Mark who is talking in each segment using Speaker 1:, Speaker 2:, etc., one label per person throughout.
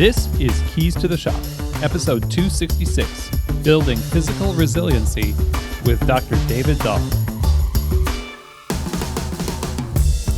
Speaker 1: This is Keys to the Shop, episode 266, Building Physical Resiliency with Dr. David Dahl.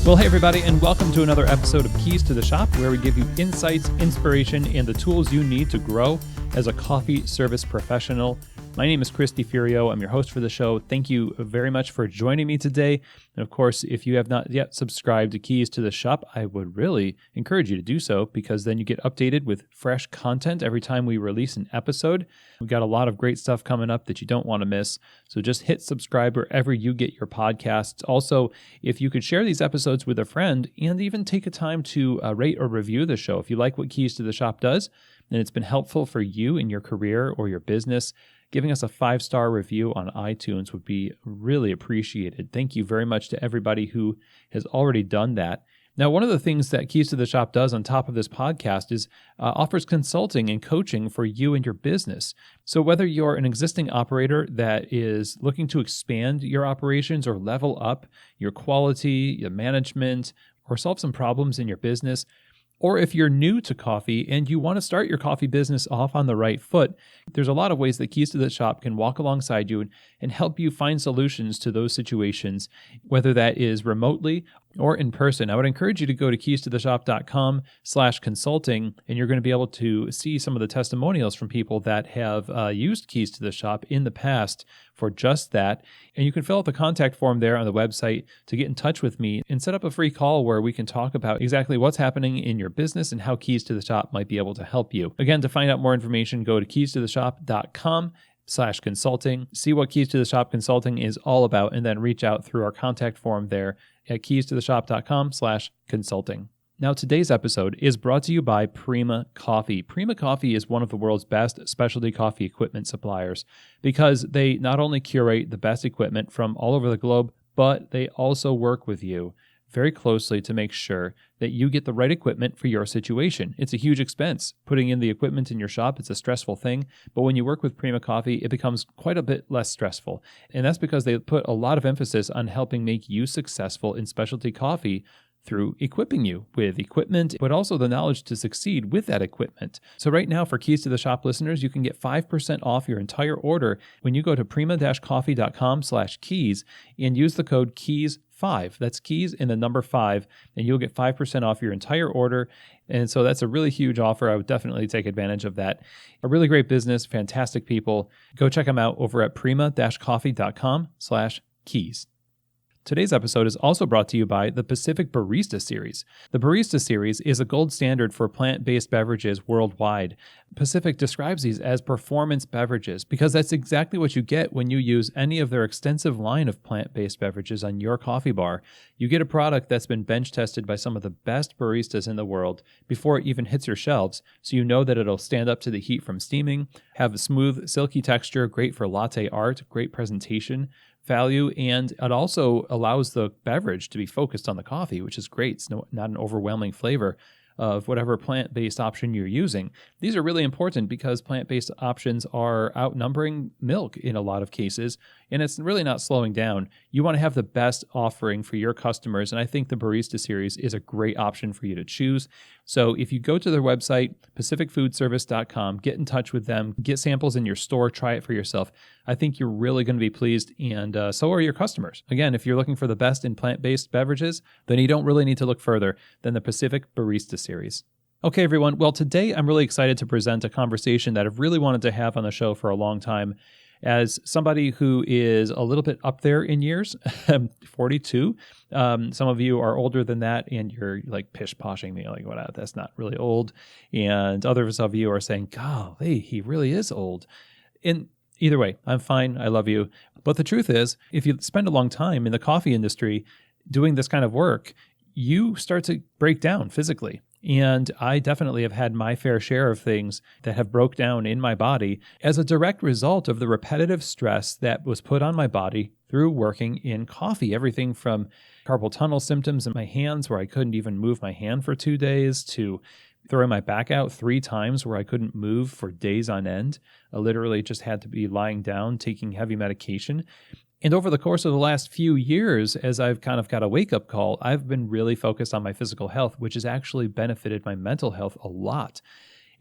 Speaker 1: Well, hey everybody, and welcome to another episode of Keys to the Shop, where we give you insights, inspiration, and the tools you need to grow as a coffee service professional. My name is Chris DiFurio. I'm your host for the show. Thank you very much for joining me today. And of course, if you have not yet subscribed to Keys to the Shop, I would really encourage you to do so, because then you get updated with fresh content every time we release an episode. We've got a lot of great stuff coming up that you don't want to miss. So just hit subscribe wherever you get your podcasts. Also, if you could share these episodes with a friend and even take a time to rate or review the show. If you like what Keys to the Shop does, and it's been helpful for you in your career or your business, giving us a 5-star review on iTunes would be really appreciated. Thank you very much to everybody who has already done that. Now, one of the things that Keys to the Shop does on top of this podcast is offers consulting and coaching for you and your business. So whether you're an existing operator that is looking to expand your operations or level up your quality, your management, or solve some problems in your business, or if you're new to coffee and you want to start your coffee business off on the right foot, there's a lot of ways that Keys to the Shop can walk alongside you and help you find solutions to those situations, whether that is remotely or in person. I would encourage you to go to keystotheshop.com/consulting, and you're going to be able to see some of the testimonials from people that have used Keys to the Shop in the past for just that. And you can fill out the contact form there on the website to get in touch with me and set up a free call where we can talk about exactly what's happening in your business and how Keys to the Shop might be able to help you. Again, to find out more information, go to keystotheshop.com/consulting, see what Keys to the Shop Consulting is all about, and then reach out through our contact form there at keystotheshop.com/consulting. Now, today's episode is brought to you by Prima Coffee. Prima Coffee is one of the world's best specialty coffee equipment suppliers because they not only curate the best equipment from all over the globe, but they also work with you very closely to make sure that you get the right equipment for your situation. It's a huge expense. Putting in the equipment in your shop, it's a stressful thing, but when you work with Prima Coffee, it becomes quite a bit less stressful. And that's because they put a lot of emphasis on helping make you successful in specialty coffee through equipping you with equipment, but also the knowledge to succeed with that equipment. So right now, for Keys to the Shop listeners, you can get 5% off your entire order when you go to prima-coffee.com/keys and use the code KEYS5. That's keys and the number 5, and you'll get 5% off your entire order. And so that's a really huge offer. I would definitely take advantage of that. A really great business, fantastic people. Go check them out over at prima-coffee.com/keys. Today's episode is also brought to you by the Pacific Barista Series. The Barista Series is a gold standard for plant-based beverages worldwide. Pacific describes these as performance beverages because that's exactly what you get when you use any of their extensive line of plant-based beverages on your coffee bar. You get a product that's been bench tested by some of the best baristas in the world before it even hits your shelves, so you know that it'll stand up to the heat from steaming, have a smooth, silky texture, great for latte art, great presentation value, and it also allows the beverage to be focused on the coffee, which is great. It's not an overwhelming flavor of whatever plant-based option you're using. These are really important because plant-based options are outnumbering milk in a lot of cases, and it's really not slowing down. You want to have the best offering for your customers, and I think the Barista Series is a great option for you to choose. So if you go to their website, pacificfoodservice.com, get in touch with them, get samples in your store, try it for yourself. I think you're really going to be pleased, and so are your customers. Again, if you're looking for the best in plant-based beverages, then you don't really need to look further than the Pacific Barista Series. Okay, everyone. Well, today I'm really excited to present a conversation that I've really wanted to have on the show for a long time. As somebody who is a little bit up there in years, 42, some of you are older than that, and you're like pish-poshing me, like, what? That's not really old. And others of you are saying, golly, he really is old. And either way, I'm fine. I love you. But the truth is, if you spend a long time in the coffee industry doing this kind of work, you start to break down physically. And I definitely have had my fair share of things that have broke down in my body as a direct result of the repetitive stress that was put on my body through working in coffee. Everything from carpal tunnel symptoms in my hands where I couldn't even move my hand for 2 days, to throwing my back out 3 times where I couldn't move for days on end. I literally just had to be lying down, taking heavy medication. And over the course of the last few years, as I've kind of got a wake-up call, I've been really focused on my physical health, which has actually benefited my mental health a lot.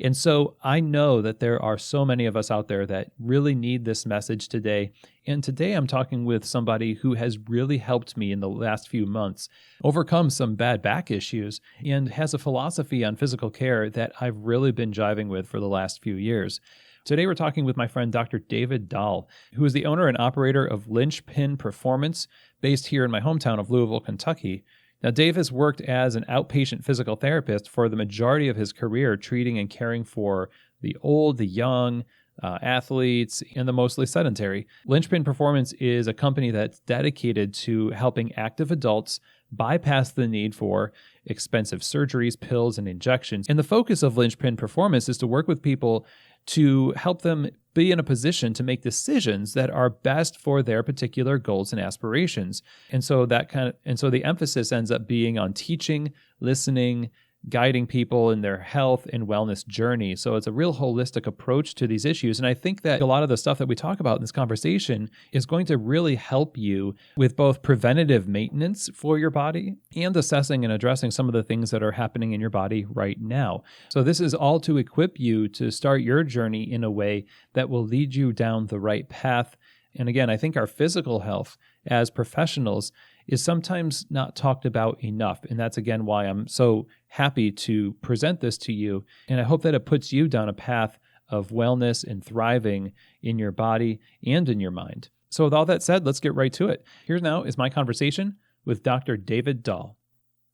Speaker 1: And so I know that there are so many of us out there that really need this message today. And today I'm talking with somebody who has really helped me in the last few months overcome some bad back issues and has a philosophy on physical care that I've really been jiving with for the last few years. Today we're talking with my friend Dr. David Dahl, who is the owner and operator of Linchpin Performance, based here in my hometown of Louisville, Kentucky. Now, Dave has worked as an outpatient physical therapist for the majority of his career, treating and caring for the old, the young, athletes, and the mostly sedentary. Linchpin Performance is a company that's dedicated to helping active adults bypass the need for expensive surgeries, pills, and injections. And the focus of Linchpin Performance is to work with people to help them be in a position to make decisions that are best for their particular goals and aspirations. And so the emphasis ends up being on teaching, listening, guiding people in their health and wellness journey. So it's a real holistic approach to these issues. And I think that a lot of the stuff that we talk about in this conversation is going to really help you with both preventative maintenance for your body and assessing and addressing some of the things that are happening in your body right now. So this is all to equip you to start your journey in a way that will lead you down the right path. And again, I think our physical health as professionals is sometimes not talked about enough. And that's, again, why I'm so happy to present this to you. And I hope that it puts you down a path of wellness and thriving in your body and in your mind. So with all that said, let's get right to it. Here now is my conversation with Dr. David Dahl.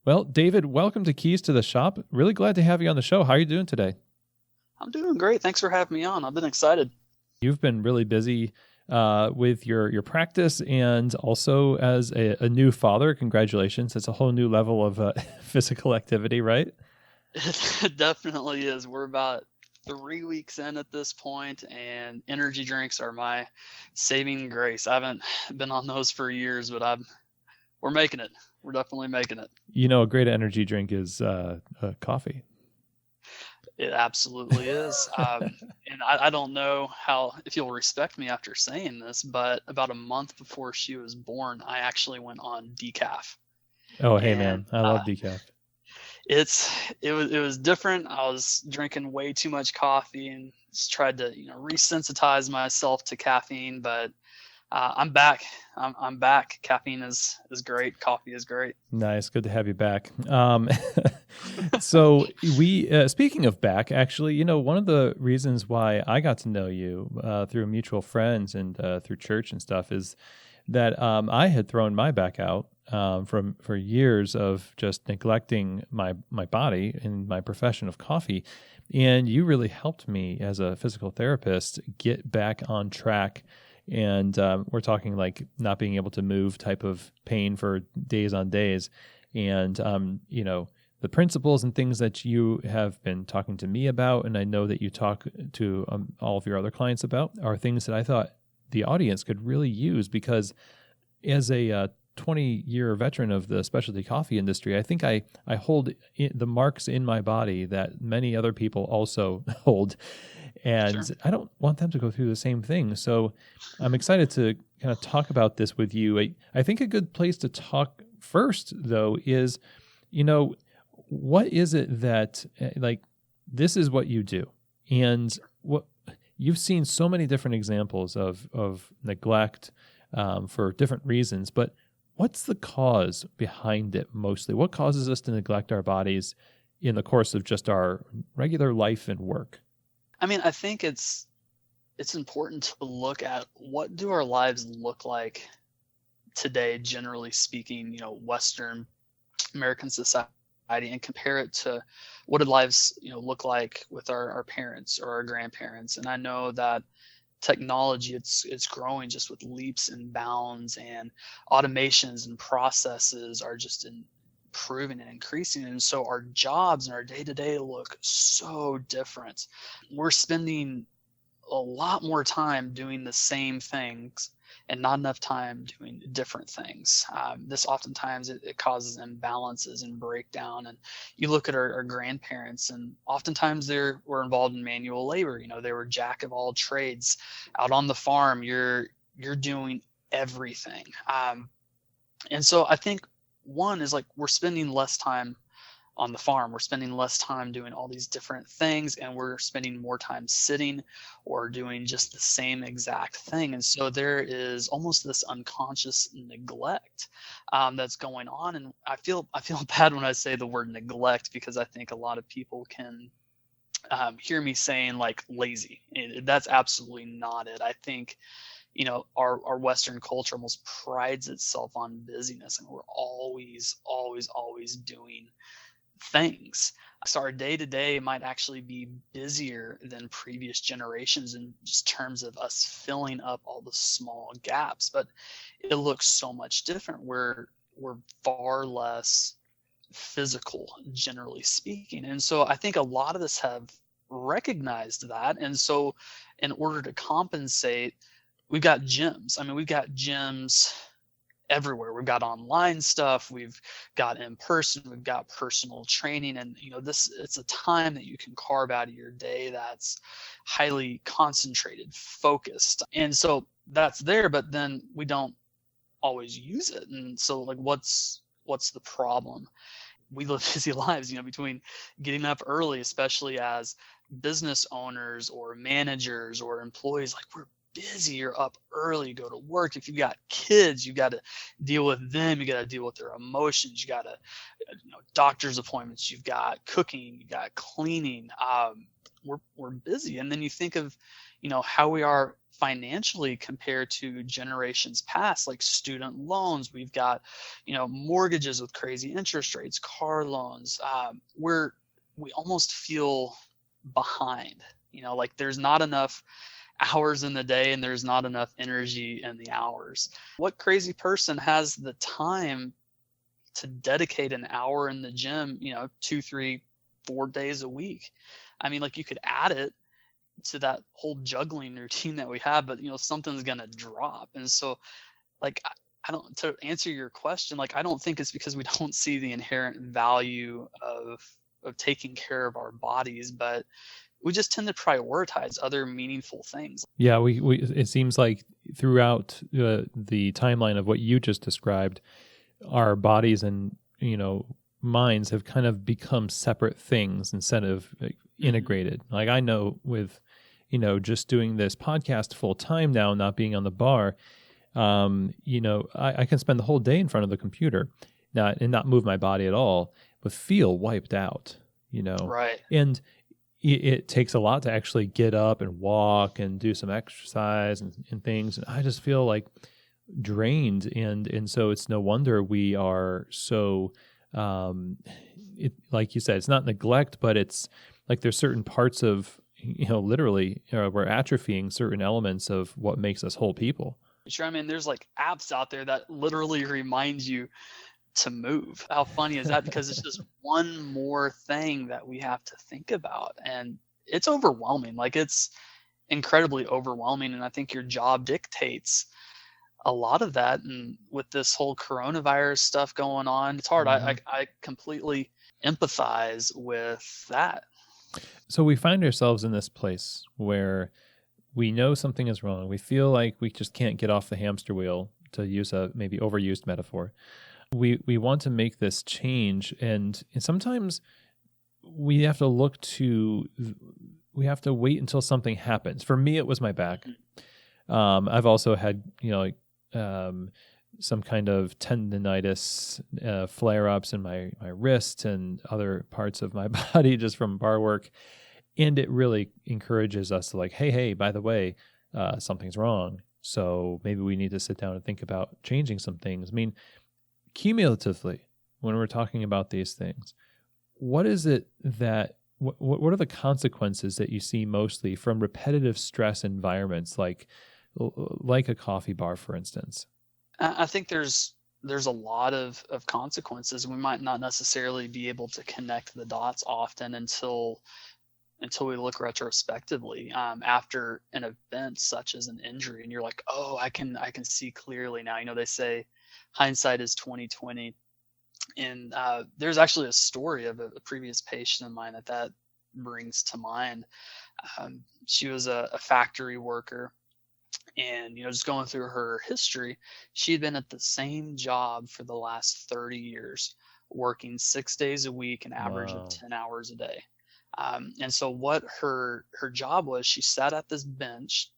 Speaker 1: Well, David, welcome to Keys to the Shop. Really glad to have you on the show. How are you doing today?
Speaker 2: I'm doing great. Thanks for having me on. I've been excited.
Speaker 1: You've been really busy with your practice and also as a new father. Congratulations. It's a whole new level of physical activity, right?
Speaker 2: It definitely is. We're about 3 weeks in at this point, and energy drinks are my saving grace. I haven't been on those for years, but we're making it. We're definitely making it.
Speaker 1: You know, a great energy drink is coffee.
Speaker 2: It absolutely is. And I don't know if you'll respect me after saying this, but about a month before she was born, I actually went on decaf.
Speaker 1: Oh, hey, man. I love decaf.
Speaker 2: It was different. I was drinking way too much coffee and just tried to, resensitize myself to caffeine, but I'm back. I'm back. Caffeine is great. Coffee is great.
Speaker 1: Nice. Good to have you back. So we, speaking of back, actually, one of the reasons why I got to know you through mutual friends and through church and stuff is that I had thrown my back out for years of just neglecting my body in my profession of coffee. And you really helped me as a physical therapist get back on track. And we're talking like not being able to move type of pain for days on days. And, the principles and things that you have been talking to me about, and I know that you talk to all of your other clients about, are things that I thought the audience could really use, because as a 20-year veteran of the specialty coffee industry, I think I hold the marks in my body that many other people also hold. And sure, I don't want them to go through the same thing. So I'm excited to kind of talk about this with you. I think a good place to talk first, though, is, what is it that, this is what you do. And what you've seen so many different examples of neglect for different reasons, but what's the cause behind it mostly? What causes us to neglect our bodies in the course of just our regular life and work?
Speaker 2: I mean, I think it's important to look at what do our lives look like today, generally speaking, Western American society, and compare it to what did lives, look like with our parents or our grandparents. And I know that technology, it's growing just with leaps and bounds, and automations and processes are just improving and increasing. And so our jobs and our day-to-day look so different. We're spending a lot more time doing the same things and not enough time doing different things. This oftentimes it causes imbalances and breakdown. And you look at our grandparents, and oftentimes they were involved in manual labor. They were jack of all trades. Out on the farm, you're doing everything. And so I think one is we're spending less time on the farm. We're spending less time doing all these different things, and we're spending more time sitting or doing just the same exact thing. And so there is almost this unconscious neglect that's going on. And I feel bad when I say the word neglect, because I think a lot of people can hear me saying like lazy. That's absolutely not it. I think, our Western culture almost prides itself on busyness, and we're always doing things. So our day to day might actually be busier than previous generations in just terms of us filling up all the small gaps, but it looks so much different. We're far less physical, generally speaking. And so I think a lot of us have recognized that. And so in order to compensate, we've got gyms. I mean, we've got gyms everywhere. We've got online stuff, we've got in person, we've got personal training. And it's a time that you can carve out of your day that's highly concentrated, focused. And so that's there, but then we don't always use it. And so like what's the problem? We live busy lives, between getting up early, especially as business owners or managers or employees. Like, we're busy, you're up early, you go to work. If you've got kids, you got to deal with them, you got to deal with their emotions, you got to doctor's appointments, you've got cooking, you got cleaning. We're busy. And then you think of how we are financially compared to generations past, like student loans. We've got mortgages with crazy interest rates, car loans. We almost feel behind, like there's not enough hours in the day and there's not enough energy in the hours. What crazy person has the time to dedicate an hour in the gym, 2, 3, 4 days a week? I mean, like, you could add it to that whole juggling routine that we have, but something's going to drop. And so, like, I don't, to answer your question, like, I don't think it's because we don't see the inherent value of taking care of our bodies, but we just tend to prioritize other meaningful things.
Speaker 1: Yeah, we it seems like throughout the timeline of what you just described, our bodies and minds have kind of become separate things instead of integrated. Like, I know with just doing this podcast full time now, not being on the bar, I can spend the whole day in front of the computer, not move my body at all, but feel wiped out.
Speaker 2: Right.
Speaker 1: And it takes a lot to actually get up and walk and do some exercise and things. And I just feel like drained. And so it's no wonder we are so, like you said, it's not neglect, but it's like there's certain parts of, literally we're atrophying certain elements of what makes us whole people.
Speaker 2: Sure. I mean, there's like apps out there that literally remind you to move. How funny is that? Because it's just one more thing that we have to think about, and it's overwhelming. Like, it's incredibly overwhelming, and I think your job dictates a lot of that. And with this whole coronavirus stuff going on, it's hard.
Speaker 1: Mm-hmm.
Speaker 2: I completely empathize with that.
Speaker 1: So we find ourselves in this place where we know something is wrong. We feel like we just can't get off the hamster wheel, to use a maybe overused metaphor. We want to make this change, and sometimes we have to we have to wait until something happens. For me, it was my back. I've also had some kind of tendinitis, flare-ups in my wrist and other parts of my body just from bar work, and it really encourages us to, like, hey, by the way, something's wrong. So maybe we need to sit down and think about changing some things. I mean, cumulatively, when we're talking about these things, what is it that, what are the consequences that you see mostly from repetitive stress environments, like a coffee bar, for instance?
Speaker 2: I think there's a lot of consequences. We might not necessarily be able to connect the dots often until we look retrospectively after an event such as an injury, and you're like, oh, I can see clearly now. They say hindsight is 20/20, and there's actually a story of a previous patient of mine that brings to mind. She was a factory worker, and just going through her history, she had been at the same job for the last 30 years, working 6 days a week, an average of
Speaker 1: Wow.
Speaker 2: 10 hours a day. And so what her job was, she sat at this bench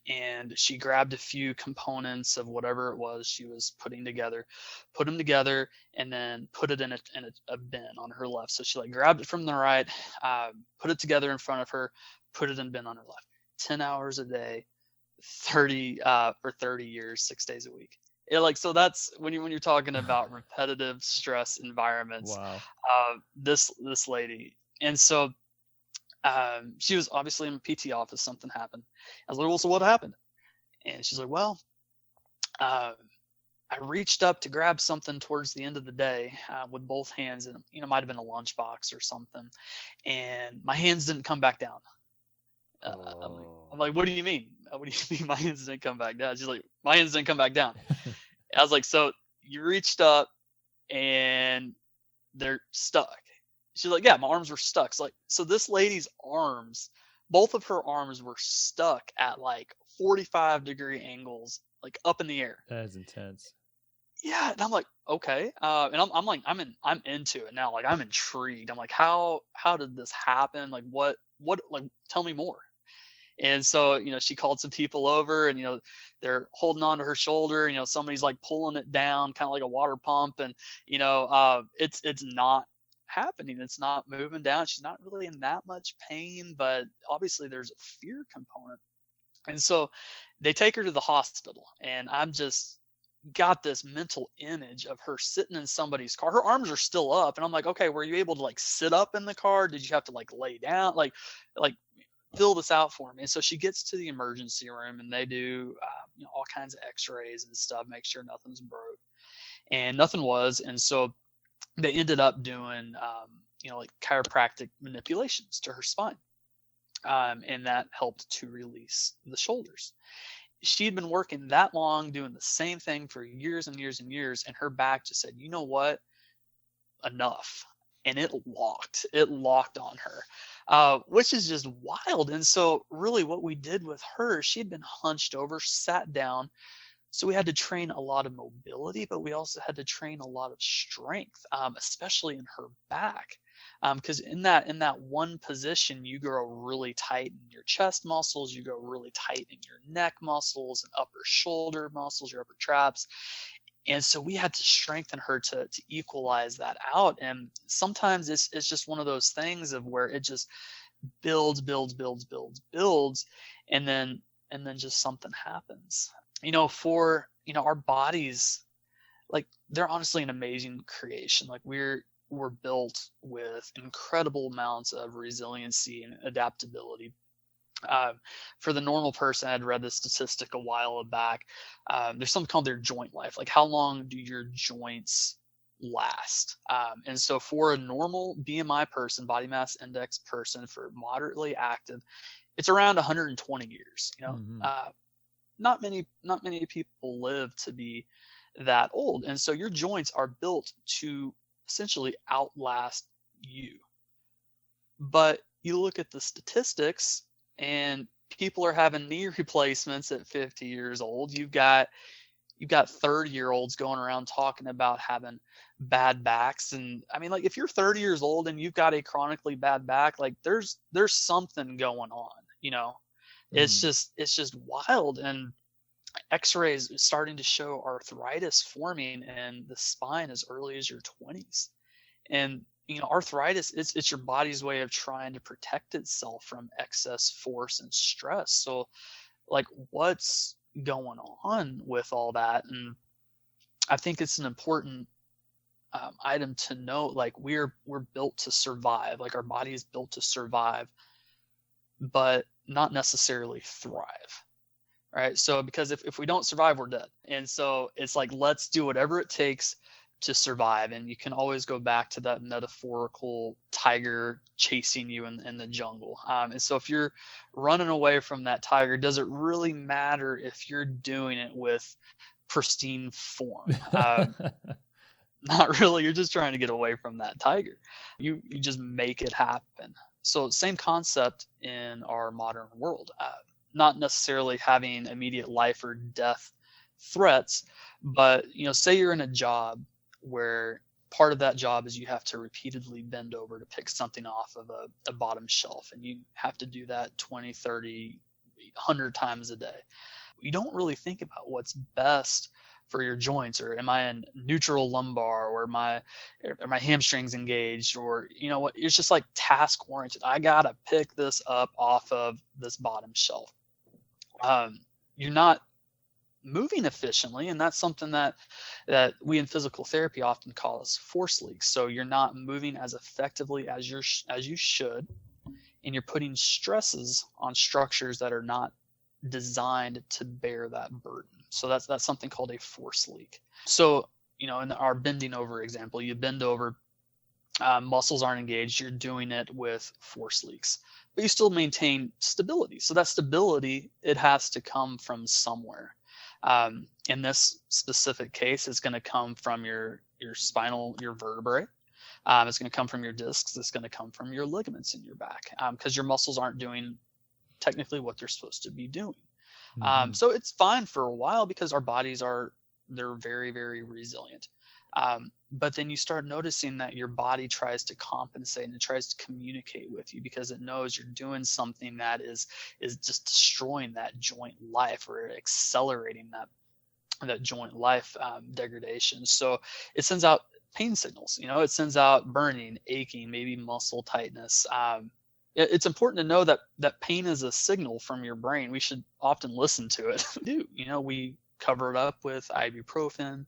Speaker 2: and she grabbed a few components of whatever it was she was putting together, put them together, and then put it in a bin on her left. So she like grabbed it from the right, put it together in front of her, put it in a bin on her left. 10 hours a day, 30 for 30 years, 6 days a week. Yeah, like, so that's when you're talking about repetitive stress environments.
Speaker 1: Wow.
Speaker 2: This lady, and so she was obviously in the PT office. Something happened. I was like, well, so what happened? And she's like, well, I reached up to grab something towards the end of the day with both hands, and might have been a lunchbox or something, and my hands didn't come back down. I'm like, what do you mean? What do you mean my hands didn't come back down? She's like, my hands didn't come back down. I was like, so you reached up and they're stuck. She's like, yeah, my arms were stuck. So this lady's arms, both of her arms were stuck at like 45-degree angles, like up in the air.
Speaker 1: That is intense.
Speaker 2: Yeah, and I'm like, okay, and I'm into it now. Like, I'm intrigued. I'm like, how did this happen? Like, what, like, tell me more. And so, she called some people over, and, they're holding on to her shoulder. Somebody's like pulling it down, kind of like a water pump. And, it's not happening. It's not moving down. She's not really in that much pain, but obviously there's a fear component. And so they take her to the hospital, and I'm just got this mental image of her sitting in somebody's car. Her arms are still up. And I'm like, okay, were you able to like sit up in the car? Did you have to like lay down? Like, fill this out for me. And so she gets to the emergency room, and they do all kinds of x-rays and stuff, make sure nothing's broke, and nothing was. And so they ended up doing like chiropractic manipulations to her spine, and that helped to release the shoulders. She'd been working that long doing the same thing for years and years and years, and her back just said, you know what, enough. And it locked on her, which is just wild. And so really what we did with her, she'd been hunched over, sat down. So we had to train a lot of mobility, but we also had to train a lot of strength, especially in her back. Because in that one position, you grow really tight in your chest muscles, you grow really tight in your neck muscles and upper shoulder muscles, your upper traps. And so we had to strengthen her to equalize that out. And sometimes it's just one of those things of where it just builds, and then just something happens. For our bodies, like, they're honestly an amazing creation. Like, we're built with incredible amounts of resiliency and adaptability. For the normal person, I'd read this statistic a while back. There's something called their joint life. Like, how long do your joints last? And so for a normal BMI person, body mass index person, for moderately active, it's around 120 years.
Speaker 1: Mm-hmm.
Speaker 2: Not many people live to be that old. And so your joints are built to essentially outlast you. But you look at the statistics, and people are having knee replacements at 50 years old. You've got 30-year-olds going around talking about having bad backs. And I mean, like, if you're 30 years old and you've got a chronically bad back, like, there's something going on. It's just wild. And x-rays starting to show arthritis forming in the spine as early as your 20s. And arthritis, it's your body's way of trying to protect itself from excess force and stress. So, like, what's going on with all that? And I think it's an important item to note. Like, we're built to survive. Like, our body is built to survive, but not necessarily thrive. Right? So, because if we don't survive, we're dead. And so it's like, let's do whatever it takes to survive. And you can always go back to that metaphorical tiger chasing you in the jungle. And so if you're running away from that tiger, does it really matter if you're doing it with pristine form? Not really. You're just trying to get away from that tiger. You just make it happen. So same concept in our modern world. Not necessarily having immediate life or death threats, but say you're in a job where part of that job is you have to repeatedly bend over to pick something off of a bottom shelf, and you have to do that 20, 30, 100 times a day. You don't really think about what's best for your joints, or am I in neutral lumbar, or are my hamstrings engaged, or what, it's just like task oriented. I gotta pick this up off of this bottom shelf. You're not moving efficiently, and that's something that we in physical therapy often call as force leaks. So you're not moving as effectively as you should, and you're putting stresses on structures that are not designed to bear that burden. So that's something called a force leak. So in our bending over example, you bend over, muscles aren't engaged, you're doing it with force leaks, but you still maintain stability. So that stability, it has to come from somewhere. In this specific case, it's going to come from your spinal, your vertebrae. It's going to come from your discs. It's going to come from your ligaments in your back, because your muscles aren't doing technically what they're supposed to be doing. So it's fine for a while because our bodies they're very, very resilient. But then you start noticing that your body tries to compensate and it tries to communicate with you because it knows you're doing something that is just destroying that joint life, or accelerating that joint life degradation. So it sends out pain signals. It sends out burning, aching, maybe muscle tightness. It's important to know that pain is a signal from your brain. We should often listen to it. We cover it up with ibuprofen,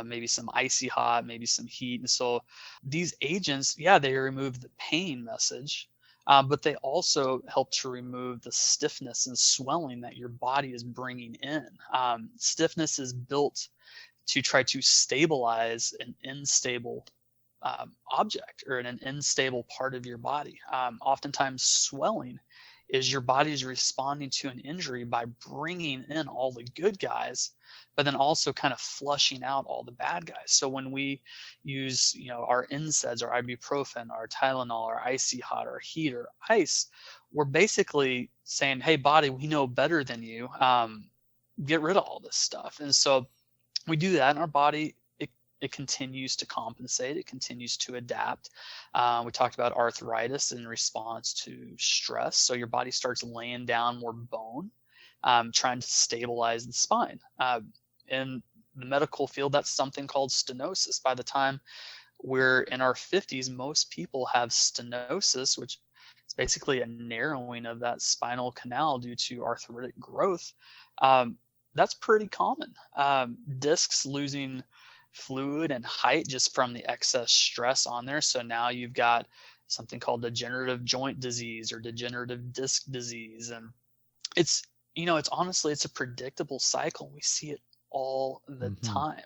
Speaker 2: maybe some icy hot, maybe some heat. And so these agents, they remove the pain message, but they also help to remove the stiffness and swelling that your body is bringing in. Stiffness is built to try to stabilize an unstable object, or an unstable part of your body. Oftentimes swelling is your body's responding to an injury by bringing in all the good guys, but then also kind of flushing out all the bad guys. So when we use, our NSAIDs, our ibuprofen, our Tylenol, our icy hot, or heat, or ice, we're basically saying, hey, body, we know better than you. Get rid of all this stuff. And so we do that, and our body, it continues to compensate. It continues to adapt. We talked about arthritis in response to stress. So your body starts laying down more bone, trying to stabilize the spine. In the medical field, that's something called stenosis. By the time we're in our 50s, most people have stenosis, which is basically a narrowing of that spinal canal due to arthritic growth. That's pretty common. Discs losing fluid and height just from the excess stress on there. So now you've got something called degenerative joint disease or degenerative disc disease. And it's honestly, it's a predictable cycle. We see it all the time.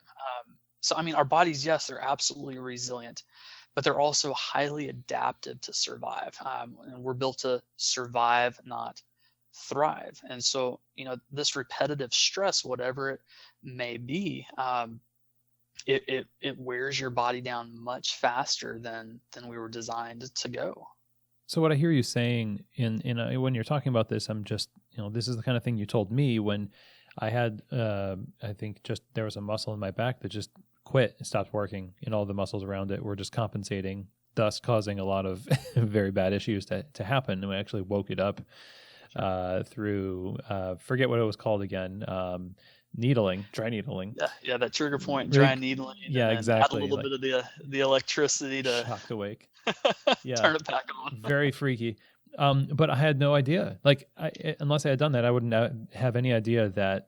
Speaker 2: So, our bodies, yes, they're absolutely resilient, but they're also highly adaptive to survive. And we're built to survive, not thrive. And so, this repetitive stress, whatever it may be, it wears your body down much faster than we were designed to go.
Speaker 1: So what I hear you saying when you're talking about this, I'm just, this is the kind of thing you told me when I had, I think just there was a muscle in my back that just quit and stopped working, and all the muscles around it were just compensating, thus causing a lot of very bad issues to happen. And we actually woke it up through, forget what it was called again, dry needling.
Speaker 2: Yeah, that trigger point, dry needling.
Speaker 1: Yeah, exactly.
Speaker 2: Add a little bit of the electricity to
Speaker 1: shocked awake. Yeah,
Speaker 2: turn it back on.
Speaker 1: Very freaky. But I had no idea. Unless I had done that, I wouldn't have any idea that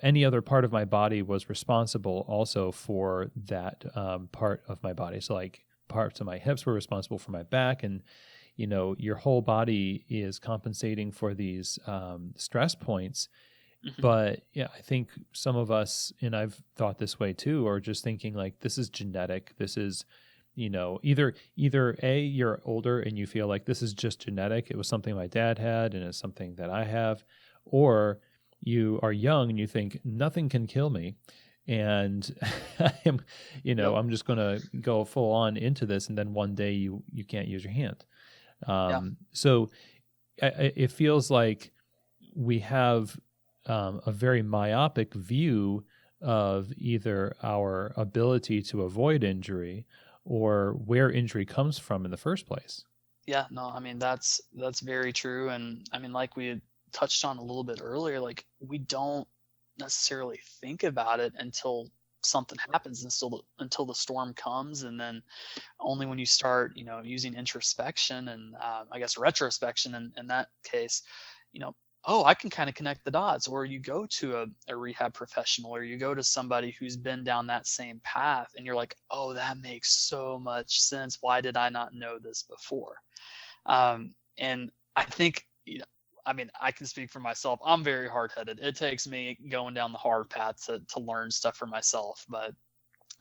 Speaker 1: any other part of my body was responsible also for that part of my body. So parts of my hips were responsible for my back, and your whole body is compensating for these stress points. But yeah, I think some of us, and I've thought this way too, are just thinking this is genetic. This is, either A, you're older and you feel like this is just genetic. It was something my dad had and it's something that I have. Or you are young and you think nothing can kill me. And I'm just going to go full on into this. And then one day you can't use your hand. So it feels like we have a very myopic view of either our ability to avoid injury or where injury comes from in the first place.
Speaker 2: Yeah, no, I mean that's very true. And I mean, like we had touched on a little bit earlier, like we don't necessarily think about it until something happens, until the storm comes. And then only when you start, using introspection and I guess retrospection in that case, oh, I can kind of connect the dots. Or you go to a rehab professional, or you go to somebody who's been down that same path, and you're like, oh, that makes so much sense. Why did I not know this before? And I think, I mean, I can speak for myself. I'm very hard-headed. It takes me going down the hard path to learn stuff for myself. But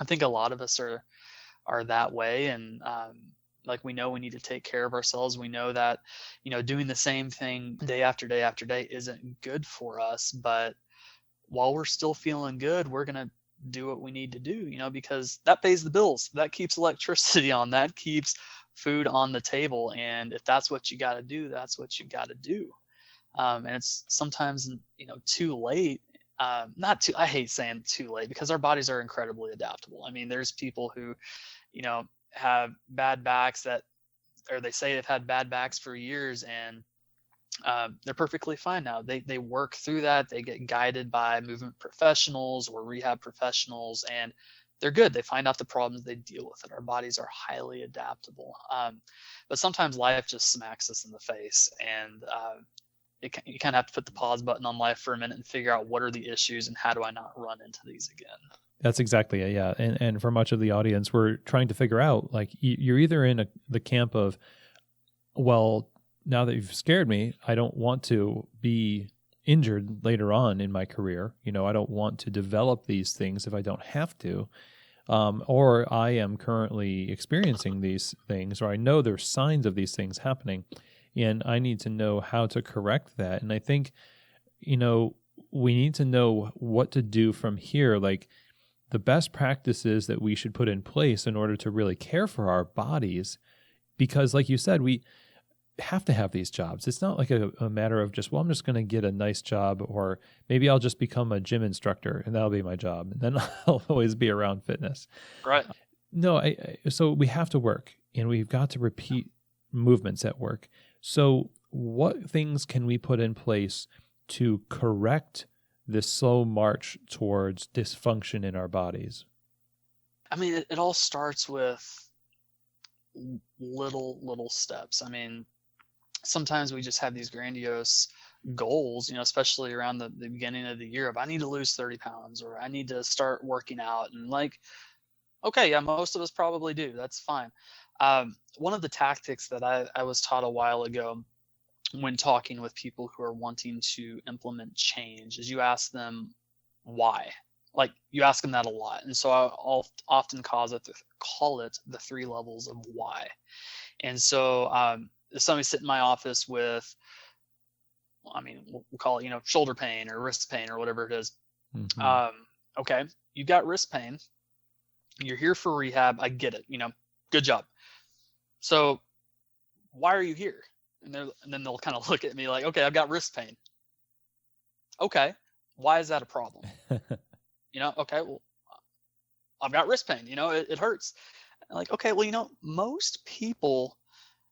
Speaker 2: I think a lot of us are that way. And like, we know we need to take care of ourselves. We know that, doing the same thing day after day after day isn't good for us. But while we're still feeling good, we're going to do what we need to do, because that pays the bills. That keeps electricity on. That keeps food on the table. And if that's what you got to do, that's what you got to do. And it's sometimes, too late. I hate saying too late, because our bodies are incredibly adaptable. I mean, there's people who, have bad backs or they say they've had bad backs for years, and they're perfectly fine now. They work through that. They get guided by movement professionals or rehab professionals, and they're good. They find out the problems, they deal with it. Our bodies are highly adaptable. But sometimes life just smacks us in the face, and you kind of have to put the pause button on life for a minute and figure out what are the issues and how do I not run into these again.
Speaker 1: That's exactly it, yeah. And for much of the audience, we're trying to figure out, like, you're either in the camp of, well, now that you've scared me, I don't want to be injured later on in my career. I don't want to develop these things if I don't have to. Or I am currently experiencing these things, or I know there's signs of these things happening, and I need to know how to correct that. And I think, we need to know what to do from here. Like, the best practices that we should put in place in order to really care for our bodies, because like you said, we have to have these jobs. It's not like a matter of just, well, I'm just going to get a nice job, or maybe I'll just become a gym instructor and that'll be my job, and then I'll always be around fitness.
Speaker 2: Right.
Speaker 1: No, so we have to work, and we've got to repeat movements at work. So what things can we put in place to correct this slow march towards dysfunction in our bodies?
Speaker 2: I mean, it all starts with little steps. I mean, sometimes we just have these grandiose goals, especially around the beginning of the year of, I need to lose 30 pounds, or I need to start working out. And like, okay, yeah, most of us probably do. That's fine. One of the tactics that I was taught a while ago when talking with people who are wanting to implement change is you ask them why. Like, you ask them that a lot. And so I'll often call it the 3 levels of why. And so if somebody sit in my office with, I mean, we'll call it, shoulder pain or wrist pain or whatever it is. Mm-hmm. Okay, you've got wrist pain. You're here for rehab. I get it. Good job. So why are you here? And then they'll kind of look at me like, okay, I've got wrist pain. Okay, why is that a problem? Okay, well, I've got wrist pain. It hurts. I'm like, okay, well, most people,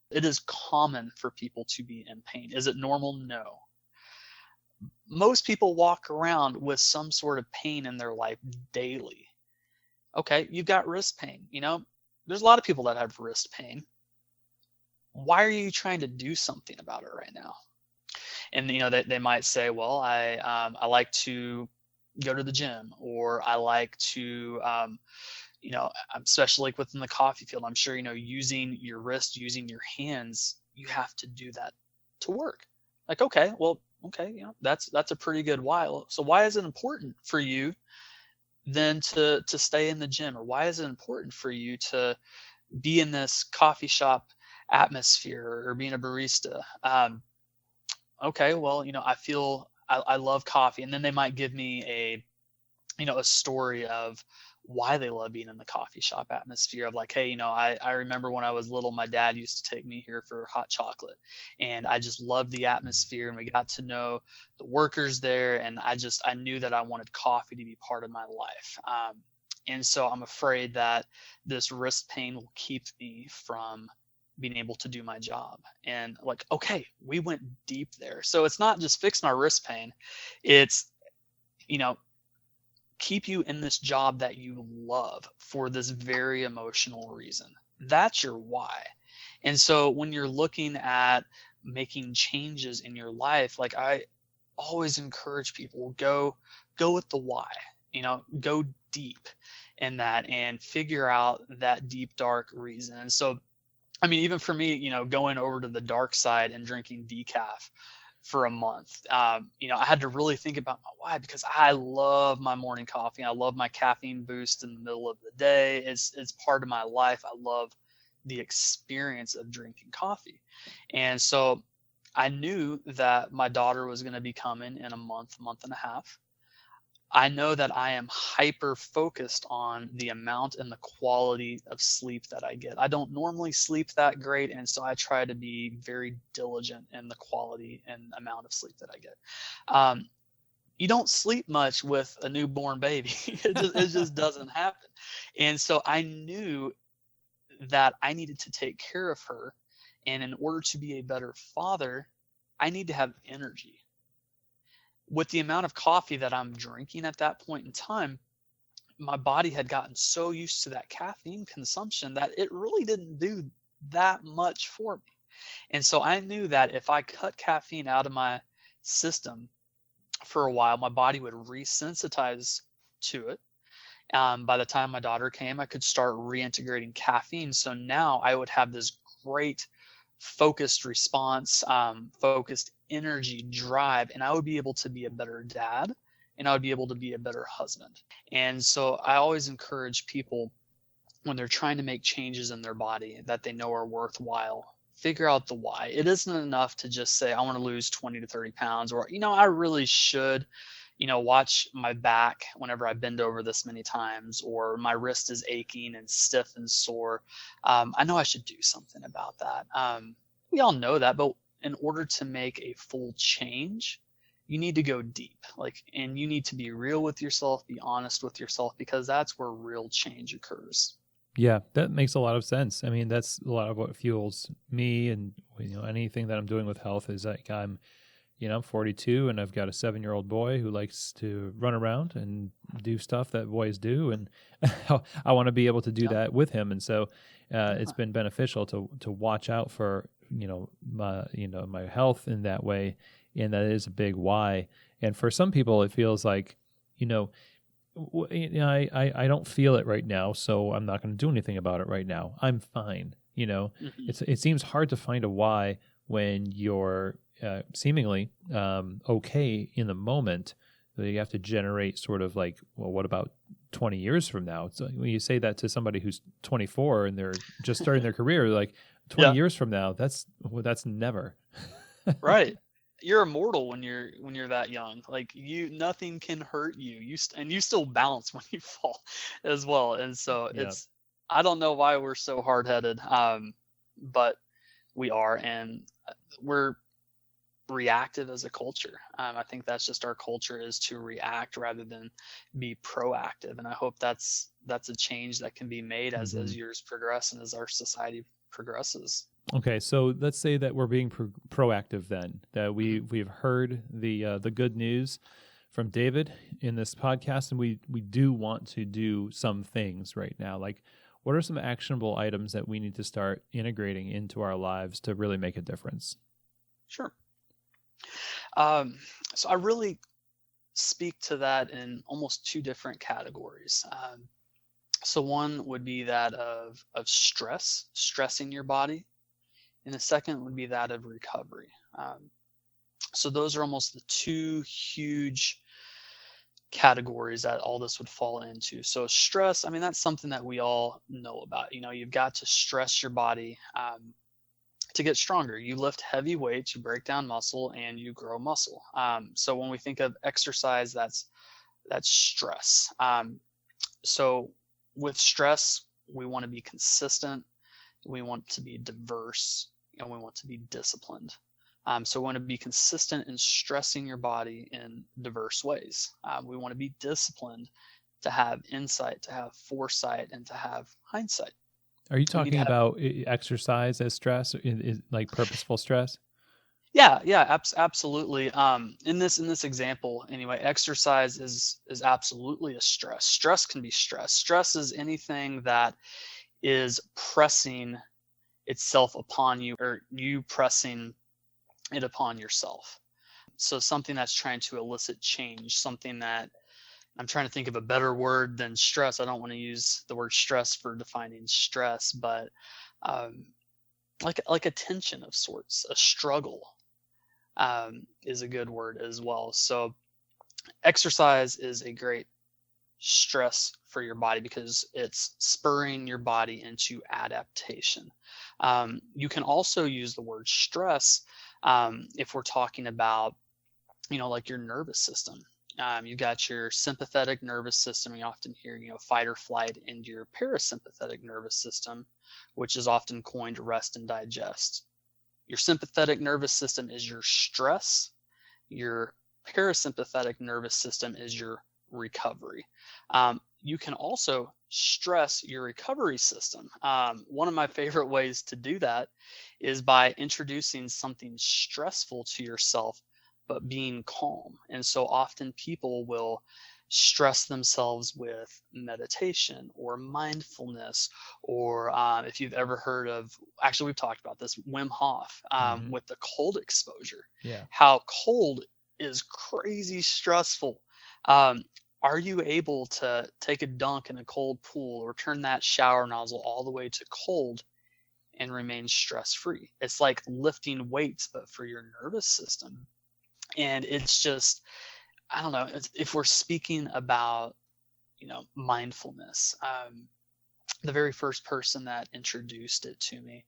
Speaker 2: it is common for people to be in pain. Is it normal? No. Most people walk around with some sort of pain in their life daily. Okay, you've got wrist pain. There's a lot of people that have wrist pain. Why are you trying to do something about it right now? And they might say, well, I like to go to the gym, or I like to especially like within the coffee field, I'm sure using your wrist, using your hands, you have to do that to work. Like, okay, that's a pretty good why. So why is it important for you then to stay in the gym? Or why is it important for you to be in this coffee shop atmosphere or being a barista? Okay, well, I feel I love coffee. And then they might give me a story of why they love being in the coffee shop atmosphere of like, hey, I remember when I was little, my dad used to take me here for hot chocolate, and I just loved the atmosphere, and we got to know the workers there, and I knew that I wanted coffee to be part of my life. And so I'm afraid that this wrist pain will keep me from being able to do my job. And like, okay, we went deep there. So it's not just fix my wrist pain. It's, you know, keep you in this job that you love for this very emotional reason. That's your why. And so when you're looking at making changes in your life, like I always encourage people, go with the why, go deep in that and figure out that deep, dark reason. And so, I mean, even for me, going over to the dark side and drinking decaf for a month, I had to really think about my why, because I love my morning coffee. I love my caffeine boost in the middle of the day. It's part of my life. I love the experience of drinking coffee. And so I knew that my daughter was going to be coming in a month and a half. I know that I am hyper focused on the amount and the quality of sleep that I get. I don't normally sleep that great, and so I try to be very diligent in the quality and amount of sleep that I get. You don't sleep much with a newborn baby. It just doesn't happen. And so I knew that I needed to take care of her, and in order to be a better father, I need to have energy. With the amount of coffee that I'm drinking at that point in time, my body had gotten so used to that caffeine consumption that it really didn't do that much for me. And so I knew that if I cut caffeine out of my system for a while, my body would resensitize to it. By the time my daughter came, I could start reintegrating caffeine. So now I would have this great focused response, focused energy, drive, and I would be able to be a better dad, and I would be able to be a better husband. And so I always encourage people, when they're trying to make changes in their body that they know are worthwhile, figure out the why. It isn't enough to just say, I want to lose 20 to 30 pounds, or, I really should, watch my back whenever I bend over this many times, or my wrist is aching and stiff and sore. I know I should do something about that. We all know that, but in order to make a full change, you need to go deep, and you need to be real with yourself, be honest with yourself, because that's where real change occurs.
Speaker 1: Yeah, that makes a lot of sense. I mean, that's a lot of what fuels me, and anything that I'm doing with health is like I'm 42 and I've got a 7-year-old boy who likes to run around and do stuff that boys do, and I want to be able to do that with him. And so it's been beneficial to watch out for my health in that way, and that is a big why. And for some people, it feels like I don't feel it right now, so I'm not going to do anything about it right now. I'm fine. It seems hard to find a why when you're seemingly okay in the moment. You have to generate sort of like, well, what about 20 years from now? So when you say that to somebody who's 24 and they're just starting their career, like 20 years from now, that's never.
Speaker 2: Right. You're immortal when you're that young. Like nothing can hurt you. And you still bounce when you fall as well. And so I don't know why we're so hard-headed, but we are, and we're reactive as a culture. I think that's just our culture, is to react rather than be proactive. And I hope that's a change that can be made as years progress and as our society progresses.
Speaker 1: Okay, so let's say that we're being proactive then, that we've heard the good news from David in this podcast, and we do want to do some things right now. Like, what are some actionable items that we need to start integrating into our lives to really make a difference?
Speaker 2: Sure. So I really speak to that in almost two different categories. So one would be that of stressing your body, and the second would be that of recovery. So those are almost the two huge categories that all this would fall into. So stress, I mean, that's something that we all know about. You've got to stress your body to get stronger. You lift heavy weights, you break down muscle, and you grow muscle. So when we think of exercise that's That's stress. So with stress, we want to be consistent, we want to be diverse, and we want to be disciplined. So we want to be consistent in stressing your body in diverse ways. We want to be disciplined to have insight, to have foresight, and to have hindsight.
Speaker 1: Are you
Speaker 2: We need to
Speaker 1: talking
Speaker 2: have,
Speaker 1: about exercise as stress, like purposeful stress?
Speaker 2: yeah, absolutely. In this example, anyway, exercise is absolutely a stress. Stress can be stress. Stress is anything that is pressing itself upon you, or you pressing it upon yourself. So something that's trying to elicit change, something that, I'm trying to think of a better word than stress. I don't want to use the word stress for defining stress, but um, like a tension of sorts, a struggle is a good word as well. So exercise is a great stress for your body because it's spurring your body into adaptation. You can also use the word stress if we're talking about, like your nervous system. You got your sympathetic nervous system. You often hear, fight or flight, and your parasympathetic nervous system, which is often coined rest and digest. Your sympathetic nervous system is your stress. Your parasympathetic nervous system is your recovery. You can also stress your recovery system. One of my favorite ways to do that is by introducing something stressful to yourself, but being calm. And so often people will stress themselves with meditation or mindfulness, or if you've ever heard of, actually, we've talked about this, Wim Hof, with the cold exposure.
Speaker 1: Yeah.
Speaker 2: How cold is crazy stressful. Are you able to take a dunk in a cold pool or turn that shower nozzle all the way to cold and remain stress free? It's like lifting weights, but for your nervous system. And it's just, I don't know, if we're speaking about, mindfulness, the very first person that introduced it to me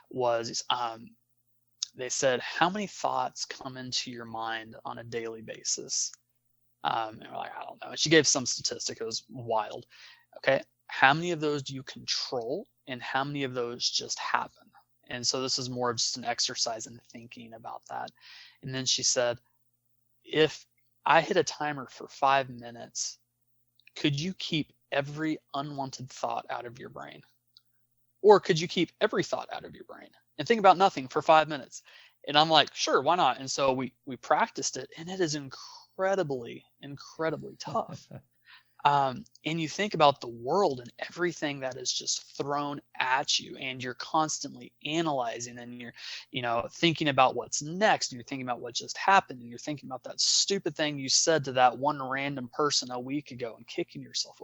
Speaker 2: was, they said, how many thoughts come into your mind on a daily basis? And we're like, I don't know. And she gave some statistic. It was wild. Okay. How many of those do you control, and how many of those just happen? And so this is more of just an exercise in thinking about that. And then she said, if I hit a timer for 5 minutes, could you keep every unwanted thought out of your brain? Or could you keep every thought out of your brain and think about nothing for 5 minutes? And I'm like, sure, why not? And so we practiced it, and it is incredibly tough. And you think about the world and everything that is just thrown at you, and you're constantly analyzing, and you're thinking about what's next, and you're thinking about what just happened, and you're thinking about that stupid thing you said to that one random person a week ago and kicking yourself.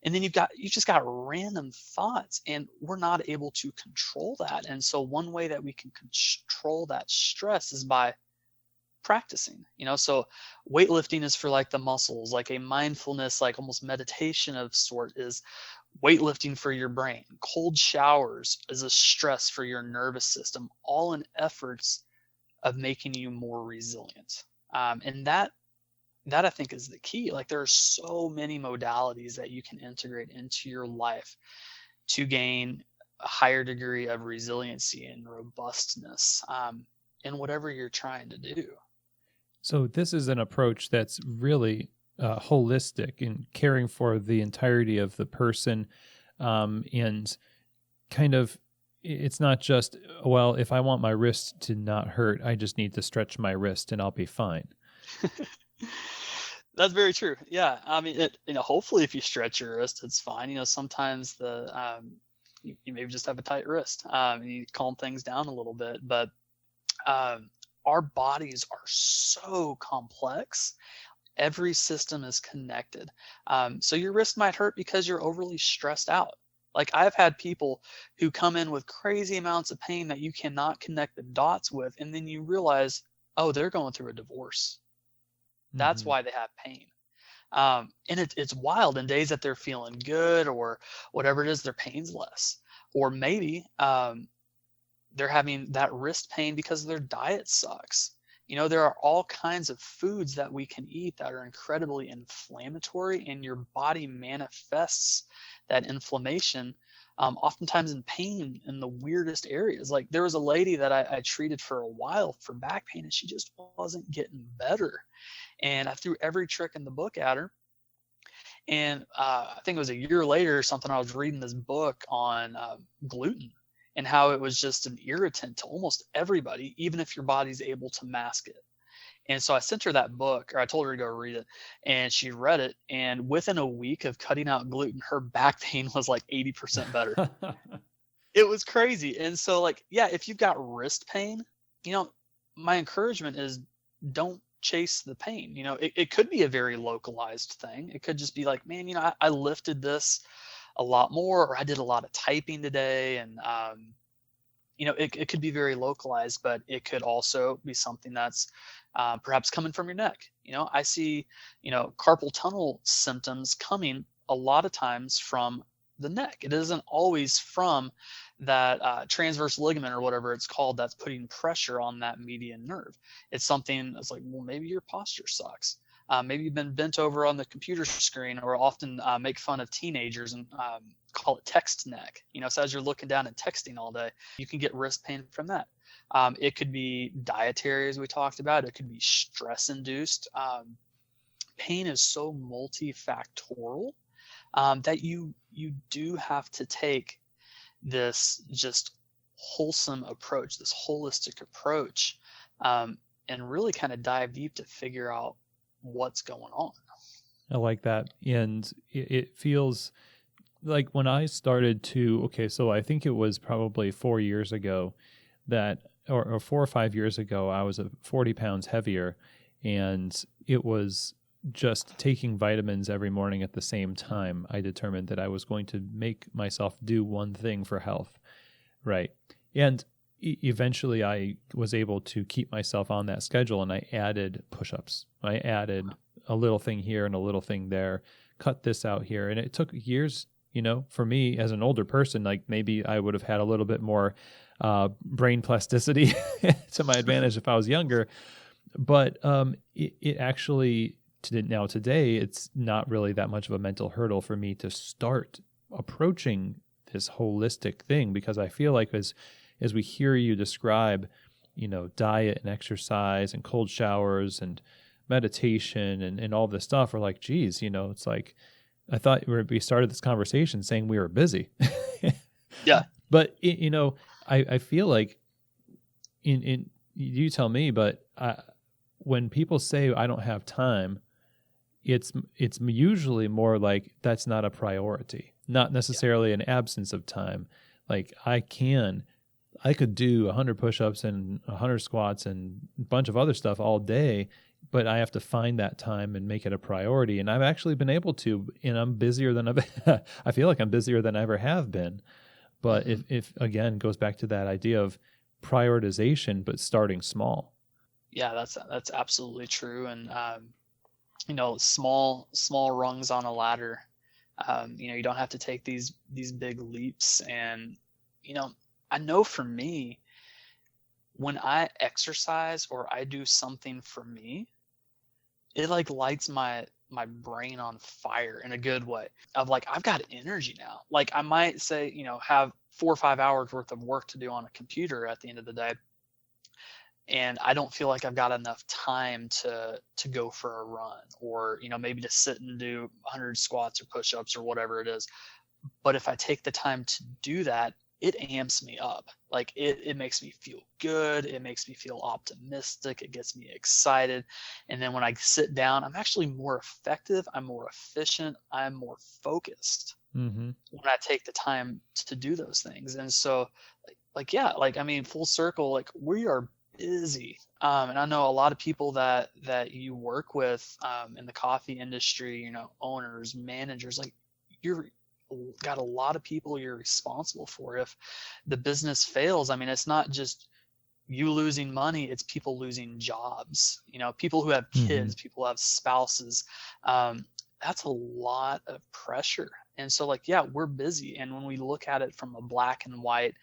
Speaker 2: And then you just got random thoughts, and we're not able to control that. And so one way that we can control that stress is by practicing. So weightlifting is for like the muscles, like a mindfulness, like almost meditation of sort, is weightlifting for your brain. Cold showers is a stress for your nervous system, all in efforts of making you more resilient. And that I think is the key. Like, there are so many modalities that you can integrate into your life to gain a higher degree of resiliency and robustness in whatever you're trying to do.
Speaker 1: So this is an approach that's really holistic in caring for the entirety of the person, and kind of, it's not just, well, if I want my wrist to not hurt, I just need to stretch my wrist and I'll be fine.
Speaker 2: That's very true. Yeah, I mean, hopefully, if you stretch your wrist, it's fine. Sometimes you maybe just have a tight wrist, and you calm things down a little bit. But our bodies are so complex. Every system is connected. So your wrist might hurt because you're overly stressed out. Like, I've had people who come in with crazy amounts of pain that you cannot connect the dots with, and then you realize, oh, they're going through a divorce. That's why they have pain. And it's wild. In days that they're feeling good or whatever it is, their pain's less. Or maybe they're having that wrist pain because their diet sucks. There are all kinds of foods that we can eat that are incredibly inflammatory, and your body manifests that inflammation oftentimes in pain in the weirdest areas. Like there was a lady that I treated for a while for back pain, and she just wasn't getting better. And I threw every trick in the book at her. And I think it was a year later or something, I was reading this book on gluten and how it was just an irritant to almost everybody, even if your body's able to mask it. And so I sent her that book, or I told her to go read it, and she read it. And within a week of cutting out gluten, her back pain was like 80% better. It was crazy. And so, like, yeah, if you've got wrist pain, my encouragement is don't chase the pain. It could be a very localized thing. It could just be like, man, I lifted this a lot more, or I did a lot of typing today. And, it could be very localized, but it could also be something that's perhaps coming from your neck. I see, carpal tunnel symptoms coming a lot of times from the neck. It isn't always from that transverse ligament or whatever it's called that's putting pressure on that median nerve. It's something that's like, well, maybe your posture sucks. Maybe you've been bent over on the computer screen, or often make fun of teenagers and call it text neck. So as you're looking down and texting all day, you can get wrist pain from that. It could be dietary, as we talked about. It could be stress induced. Pain is so multifactorial that you do have to take this just wholesome approach, this holistic approach, and really kind of dive deep to figure out what's going on.
Speaker 1: I like that. And it feels like when I started to, so I think it was probably 4 years ago that, or 4 or 5 years ago, I was 40 pounds heavier, and it was just taking vitamins every morning at the same time. I determined that I was going to make myself do one thing for health. Right. And eventually I was able to keep myself on that schedule, and I added push-ups. I added a little thing here and a little thing there, cut this out here. And it took years, for me as an older person, like maybe I would have had a little bit more brain plasticity to my advantage if I was younger. But it actually, now today, it's not really that much of a mental hurdle for me to start approaching this holistic thing, because I feel like as we hear you describe, diet and exercise and cold showers and meditation and all this stuff, we're like, geez, it's like, I thought we started this conversation saying we were busy.
Speaker 2: Yeah.
Speaker 1: But, I feel like you tell me, but when people say I don't have time, it's usually more like that's not a priority, not necessarily an absence of time. Like I could do 100 push-ups and 100 squats and a bunch of other stuff all day, but I have to find that time and make it a priority. And I've actually been able to, and I'm busier than I feel like I'm busier than I ever have been. But if again, goes back to that idea of prioritization, but starting small.
Speaker 2: Yeah, that's absolutely true. And, small rungs on a ladder. You don't have to take these big leaps. And, I know for me, when I exercise or I do something for me, it like lights my brain on fire in a good way of like, I've got energy now. Like I might say, have 4 or 5 hours worth of work to do on a computer at the end of the day, and I don't feel like I've got enough time to go for a run, or, maybe to sit and do 100 squats or push-ups or whatever it is. But if I take the time to do that, it amps me up. Like it makes me feel good. It makes me feel optimistic. It gets me excited. And then when I sit down, I'm actually more effective. I'm more efficient. I'm more focused when I take the time to do those things. And so full circle, like we are busy. And I know a lot of people that you work with in the coffee industry, owners, managers, like you're got a lot of people you're responsible for. If the business fails, I mean, it's not just you losing money, it's people losing jobs, people who have kids, people who have spouses. That's a lot of pressure. And so like, yeah, we're busy. And when we look at it from a black and white,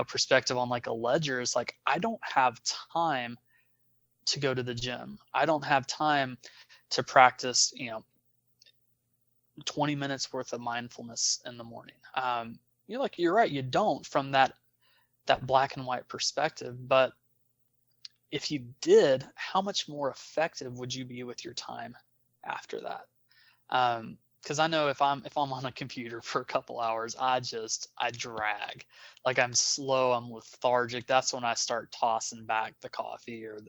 Speaker 2: perspective on like a ledger, it's like, I don't have time to go to the gym. I don't have time to practice, 20 minutes worth of mindfulness in the morning. You're right. You don't, from that black and white perspective, but if you did, how much more effective would you be with your time after that? Because I know if I'm on a computer for a couple hours, I drag. Like, I'm slow, I'm lethargic. That's when I start tossing back the coffee, or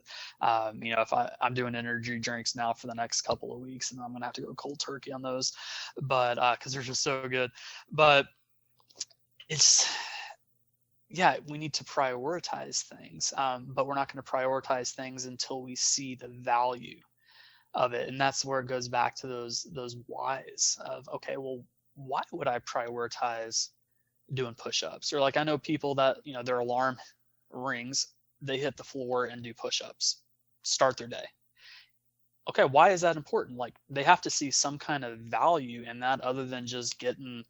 Speaker 2: if I'm doing energy drinks now for the next couple of weeks, and I'm gonna have to go cold turkey on those, but because they're just so good. But we need to prioritize things, but we're not going to prioritize things until we see the value of it. And that's where it goes back to those whys of, okay, well, why would I prioritize doing push-ups? Or, like, I know people that, their alarm rings, they hit the floor and do push-ups, start their day. Okay, why is that important? Like, they have to see some kind of value in that, other than just getting,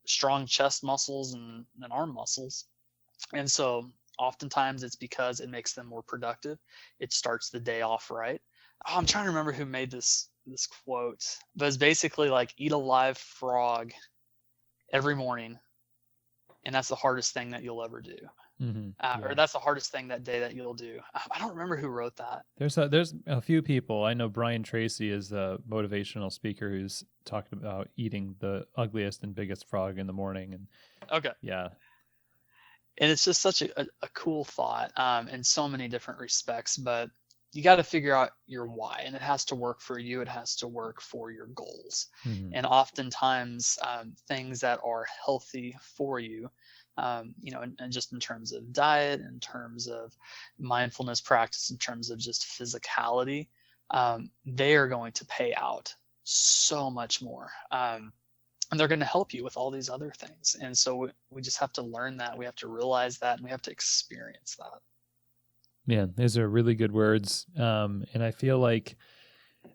Speaker 2: strong chest muscles and arm muscles. And so oftentimes it's because it makes them more productive. It starts the day off right. I'm trying to remember who made this quote, but it's basically like, eat a live frog every morning, and that's the hardest thing that you'll ever do. Or that's the hardest thing that day that you'll do. I don't remember who wrote that.
Speaker 1: There's a few people. I know Brian Tracy is a motivational speaker who's talked about eating the ugliest and biggest frog in the morning. And
Speaker 2: okay.
Speaker 1: Yeah.
Speaker 2: And it's just such a cool thought, in so many different respects, but you got to figure out your why, and it has to work for you. It has to work for your goals. And oftentimes, things that are healthy for you, and just in terms of diet, in terms of mindfulness practice, in terms of just physicality, they are going to pay out so much more. And they're going to help you with all these other things. And so we just have to learn that. We have to realize that, and we have to experience that.
Speaker 1: Man, those are really good words. And I feel like,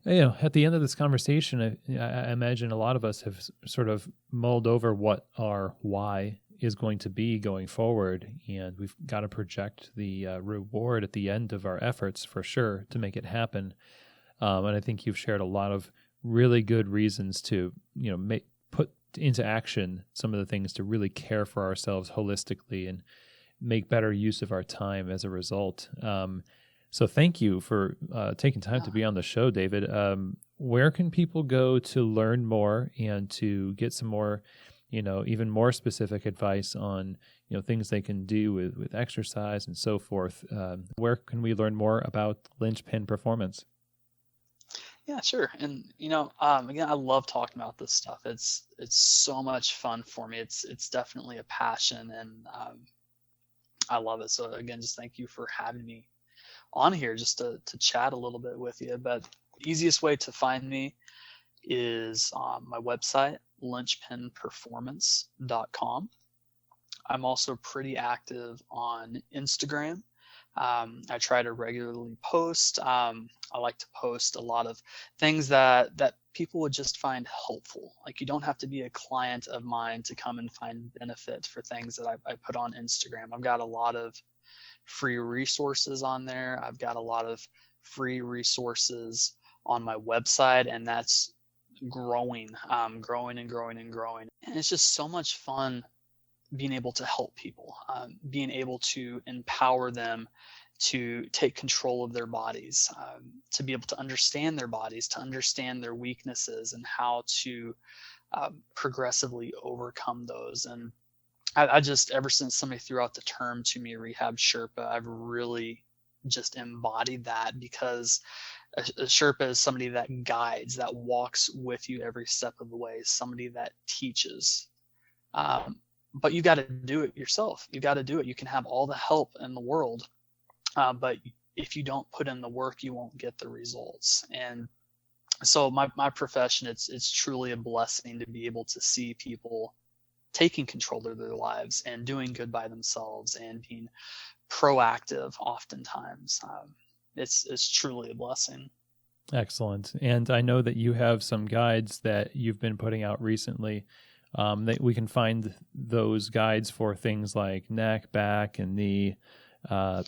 Speaker 1: at the end of this conversation, I imagine a lot of us have sort of mulled over what our why is going to be going forward. And we've got to project the reward at the end of our efforts, for sure, to make it happen. And I think you've shared a lot of really good reasons to, put into action some of the things to really care for ourselves holistically and make better use of our time as a result. So thank you for taking time to be on the show, David. Where can people go to learn more and to get some more, even more specific advice on, things they can do with exercise and so forth? Where can we learn more about Linchpin Performance?
Speaker 2: Yeah, sure. And again, I love talking about this stuff. It's so much fun for me. It's definitely a passion, and I love it. So again, just thank you for having me on here, just to chat a little bit with you. But the easiest way to find me is my website, linchpinperformance.com. I'm also pretty active on Instagram. I try to regularly post. I like to post a lot of things that people would just find helpful. Like, you don't have to be a client of mine to come and find benefit for things that I put on Instagram. I've got a lot of free resources on there. I've got a lot of free resources on my website, and that's growing and growing and growing. And it's just so much fun being able to help people, being able to empower them to take control of their bodies, to be able to understand their bodies, to understand their weaknesses, and how to progressively overcome those. And I just, ever since somebody threw out the term to me, Rehab Sherpa, I've really just embodied that, because a Sherpa is somebody that guides, that walks with you every step of the way, somebody that teaches. But you got to do it yourself. You got to do it. You can have all the help in the world, but if you don't put in the work, you won't get the results. And so my profession, it's truly a blessing to be able to see people taking control of their lives and doing good by themselves and being proactive oftentimes. It's truly a blessing.
Speaker 1: Excellent. And I know that you have some guides that you've been putting out recently. That we can find those guides for things like neck, back, and knee,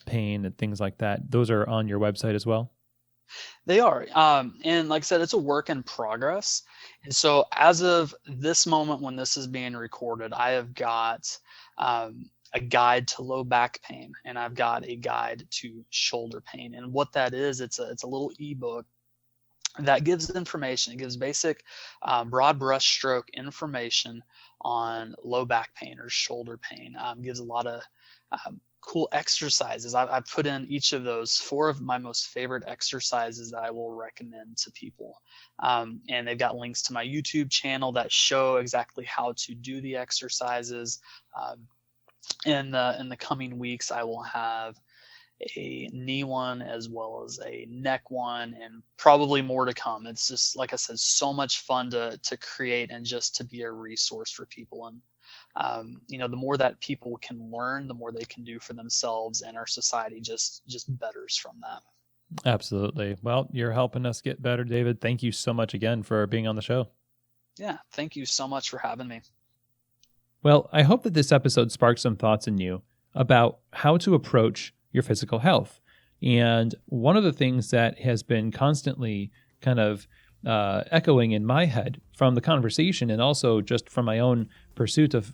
Speaker 1: pain and things like that. Those are on your website as well?
Speaker 2: They are. And like I said, it's a work in progress. And so as of this moment when this is being recorded, I have got a guide to low back pain, and I've got a guide to shoulder pain. And what that is, it's a little ebook that gives information. It gives basic broad brush stroke information on low back pain or shoulder pain. Gives a lot of cool exercises. I've put in each of those 4 of my most favorite exercises that I will recommend to people. And they've got links to my YouTube channel that show exactly how to do the exercises. In the coming weeks, I will have a knee one as well as a neck one, and probably more to come. It's just, like I said, so much fun to create and just to be a resource for people. And the more that people can learn, the more they can do for themselves, and our society just betters from that.
Speaker 1: Absolutely. Well, you're helping us get better, David. Thank you so much again for being on the show.
Speaker 2: Yeah, thank you so much for having me.
Speaker 1: Well, I hope that this episode sparked some thoughts in you about how to approach your physical health. And one of the things that has been constantly kind of echoing in my head from the conversation, and also just from my own pursuit of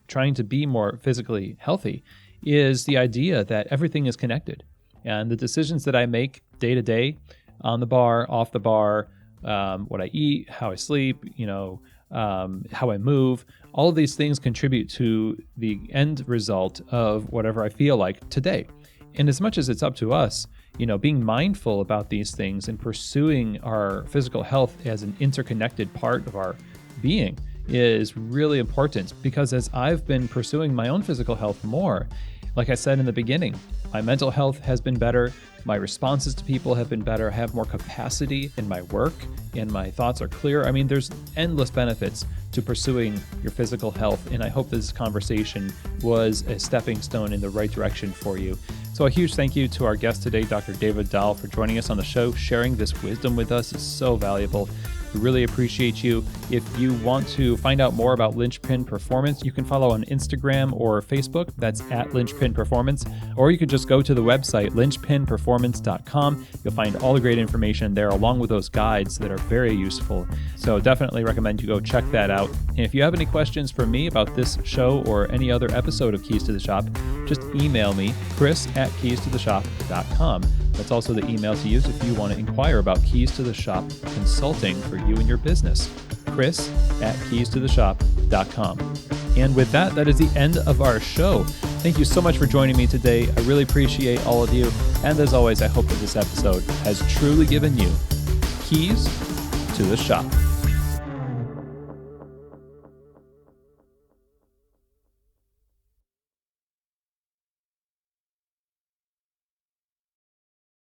Speaker 1: trying to be more physically healthy, is the idea that everything is connected. And the decisions that I make day to day, on the bar, off the bar, what I eat, how I sleep, how I move, all of these things contribute to the end result of whatever I feel like today. And as much as it's up to us, being mindful about these things and pursuing our physical health as an interconnected part of our being is really important, because as I've been pursuing my own physical health more, like I said in the beginning, my mental health has been better. My responses to people have been better. I have more capacity in my work, and my thoughts are clear. I mean, there's endless benefits to pursuing your physical health, and I hope this conversation was a stepping stone in the right direction for you. So a huge thank you to our guest today, Dr. David Dahl, for joining us on the show. Sharing this wisdom with us is so valuable. We really appreciate you. If you want to find out more about Linchpin Performance, you can follow on Instagram or Facebook. That's at Linchpin Performance. Or you could just go to the website, linchpinperformance.com. You'll find all the great information there, along with those guides that are very useful. So definitely recommend you go check that out. And if you have any questions for me about this show or any other episode of Keys to the Shop, just email me, chris@keystotheshop.com. That's also the email to use if you want to inquire about Keys to the Shop consulting for you and your business. chris@keystotheshop.com. And with that, that is the end of our show. Thank you so much for joining me today. I really appreciate all of you. And as always, I hope that this episode has truly given you keys to the shop.